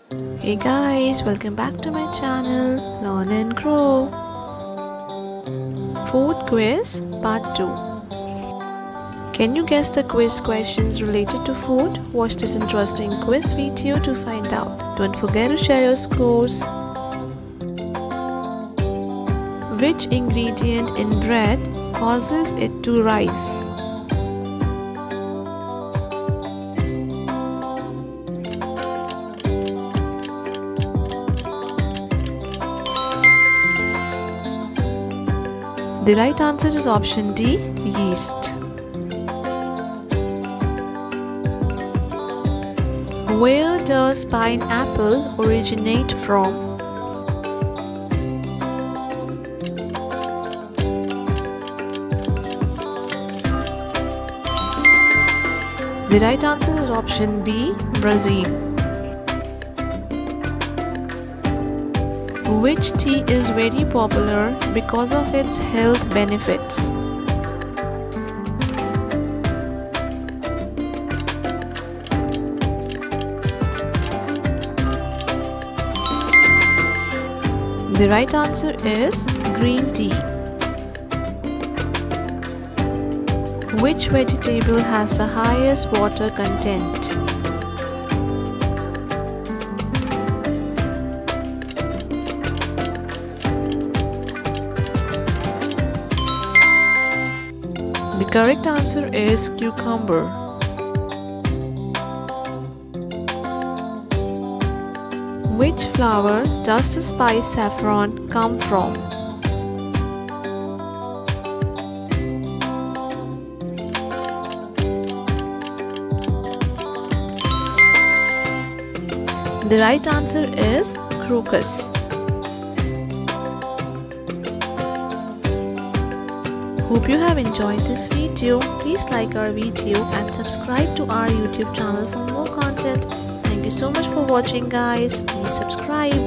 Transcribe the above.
Hey guys, welcome back to my channel Learn and Grow. Food Quiz Part 2. Can you guess the quiz questions related to food? Watch this interesting quiz video to find out. Don't forget to share your scores. Which ingredient in bread causes it to rise? The right answer is option D, yeast. Where does pineapple originate from? The right answer is option B, Brazil. Which tea is very popular because of its health benefits? The right answer is green tea. Which vegetable has the highest water content? The correct answer is cucumber. Which flower does the spice saffron come from? The right answer is crocus. Hope you have enjoyed this video. Please like our video and subscribe to our YouTube channel for more content. Thank you so much for watching guys. Please subscribe.